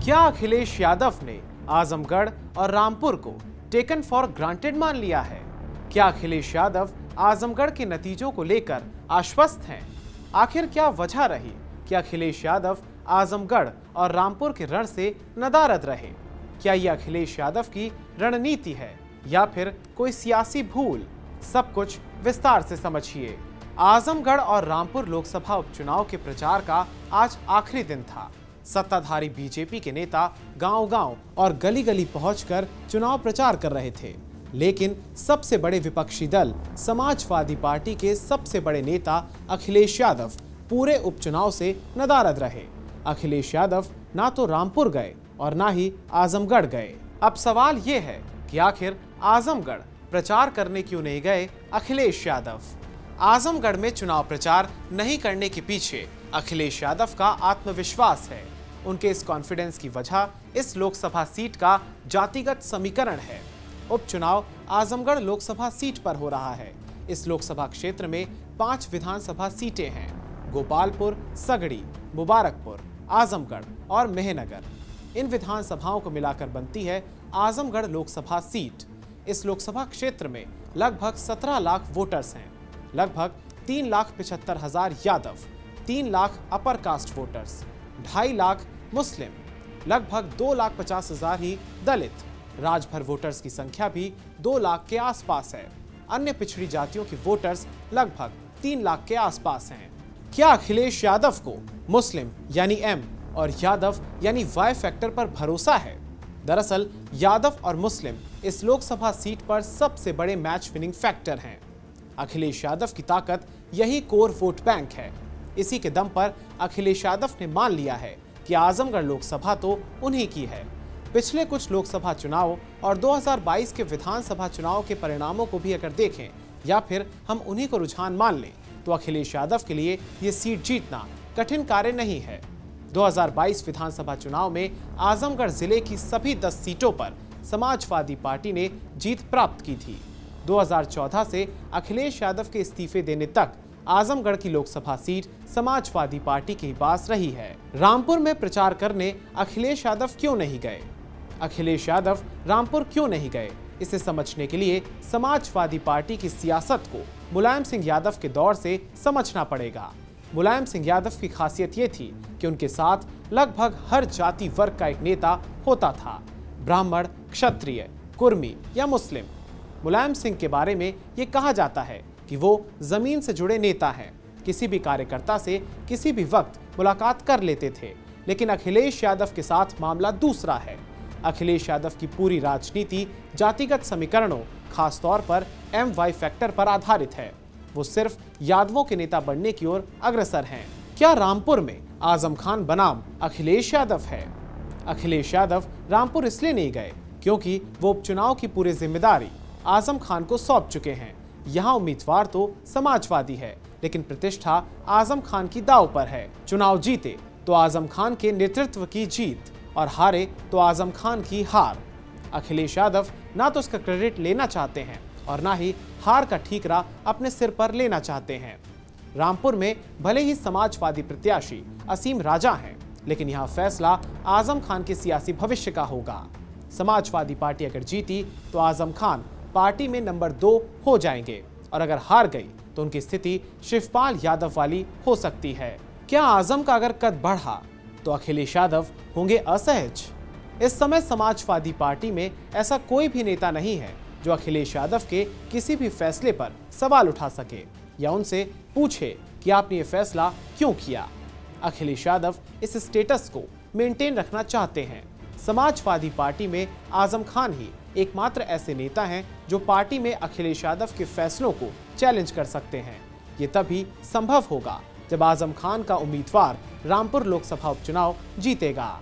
क्या अखिलेश यादव ने आजमगढ़ और रामपुर को टेकन फॉर ग्रांटेड मान लिया है? क्या अखिलेश यादव आजमगढ़ के नतीजों को लेकर आश्वस्त हैं? आखिर क्या वजह रही कि अखिलेश यादव आजमगढ़ और रामपुर के रण से नदारद रहे? क्या यह अखिलेश यादव की रणनीति है या फिर कोई सियासी भूल? सब कुछ विस्तार से समझिए। आजमगढ़ और रामपुर लोकसभा उपचुनाव के प्रचार का आज आखिरी दिन था। सत्ताधारी बीजेपी के नेता गांव-गांव और गली-गली पहुंचकर चुनाव प्रचार कर रहे थे, लेकिन सबसे बड़े विपक्षी दल समाजवादी पार्टी के सबसे बड़े नेता अखिलेश यादव पूरे उपचुनाव से नदारद रहे। अखिलेश यादव ना तो रामपुर गए और ना ही आजमगढ़ गए। अब सवाल ये है कि आखिर आजमगढ़ प्रचार करने क्यों नहीं गए अखिलेश यादव? आजमगढ़ में चुनाव प्रचार नहीं करने के पीछे अखिलेश यादव का आत्मविश्वास है। उनके इस कॉन्फिडेंस की वजह इस लोकसभा सीट का जातिगत समीकरण है। उपचुनाव आजमगढ़ लोकसभा सीट पर हो रहा है। इस लोकसभा क्षेत्र में 5 विधानसभा सीटें हैं: गोपालपुर, सगड़ी, मुबारकपुर, आजमगढ़ और मेहनगर। इन विधानसभाओं को मिलाकर बनती है आजमगढ़ लोकसभा सीट। इस लोकसभा क्षेत्र में लगभग 17 लाख वोटर्स हैं। लगभग 3,75,000 Yadav, 3 lakh upper caste voters, 2.5 lakh Muslim, लगभग 2,50,000 ही दलित। राजभर वोटर्स की संख्या भी 2 लाख के आसपास है। अन्य पिछड़ी जातियों के वोटर्स लगभग 3 लाख के आसपास हैं। क्या अखिलेश यादव को मुस्लिम यानी एम और यादव यानी वाई फैक्टर पर भरोसा है? दरअसल यादव और मुस्लिम इस लोकसभा सीट पर सबसे बड़े मैच विनिंग फैक्टर हैं। अखिलेश यादव की ताकत यही कोर वोट बैंक है। इसी के दम पर अखिलेश यादव ने मान लिया है कि आजमगढ़ लोकसभा तो उन्हीं की है। पिछले कुछ लोकसभा चुनाव और 2022 के विधानसभा चुनाव के परिणामों को भी अगर देखें या फिर हम उन्हीं को रुझान मान लें तो अखिलेश यादव के लिए ये सीट जीतना कठिन कार्य नहीं है। 2022 विधानसभा चुनाव में आजमगढ़ जिले की सभी 10 सीटों पर समाजवादी पार्टी ने जीत प्राप्त की थी। 2014 से अखिलेश यादव के इस्तीफे देने तक आजमगढ़ की लोकसभा सीट समाजवादी पार्टी के पास रही है। रामपुर में प्रचार करने अखिलेश यादव क्यों नहीं गए? अखिलेश यादव रामपुर क्यों नहीं गए? इसे समझने के लिए समाजवादी पार्टी की सियासत को मुलायम सिंह यादव के दौर से समझना पड़ेगा। मुलायम सिंह यादव की खासियत ये थी कि उनके साथ लगभग हर जाति वर्ग का एक नेता होता था, ब्राह्मण, क्षत्रिय, कुर्मी या मुस्लिम। मुलायम सिंह के बारे में ये कहा जाता है कि वो जमीन से जुड़े नेता हैं। किसी भी कार्यकर्ता से किसी भी वक्त मुलाकात कर लेते थे। लेकिन अखिलेश यादव के साथ मामला दूसरा है। अखिलेश यादव की पूरी राजनीति जातिगत समीकरणों, खासतौर पर एम-वाई फैक्टर पर आधारित है। वो सिर्फ यादवों के नेता बनने की ओर अग्रसर हैं। क्या रामपुर में आजम खान बनाम अखिलेश यादव है? अखिलेश यादव रामपुर इसलिए नहीं गए क्योंकि वो उपचुनाव की पूरी जिम्मेदारी आजम खान को सौंप चुके हैं। यहाँ उम्मीदवार तो समाजवादी है, लेकिन प्रतिष्ठा आजम खान की दांव पर है। चुनाव जीते तो आजम खान के नेतृत्व की जीत और हारे तो आजम खान की हार। अखिलेश यादव ना तो उसका क्रेडिट लेना चाहते हैं और ना ही हार का ठीकरा अपने सिर पर लेना चाहते हैं। रामपुर में भले ही समाजवादी प्रत्याशी असीम राजा हैं, लेकिन यहाँ फैसला आजम खान के सियासी भविष्य का होगा। समाजवादी पार्टी अगर जीती तो आजम खान पार्टी में नंबर 2 हो जाएंगे और अगर हार गई तो उनकी स्थिति शिवपाल यादव वाली हो सकती है। क्या आजम का अगर कद बढ़ा तो अखिलेश यादव होंगे असहज? इस समय समाजवादी पार्टी में ऐसा कोई भी नेता नहीं है जो अखिलेश यादव के किसी भी फैसले पर सवाल उठा सके या उनसे पूछे कि आपने ये फैसला क्यों किया। अखिलेश यादव इस स्टेटस को मेंटेन रखना चाहते हैं। समाजवादी पार्टी में आजम खान ही एकमात्र ऐसे नेता हैं जो पार्टी में अखिलेश यादव के फैसलों को चैलेंज कर सकते हैं। ये तभी संभव होगा जब आजम खान का उम्मीदवार रामपुर लोकसभा उपचुनाव जीतेगा।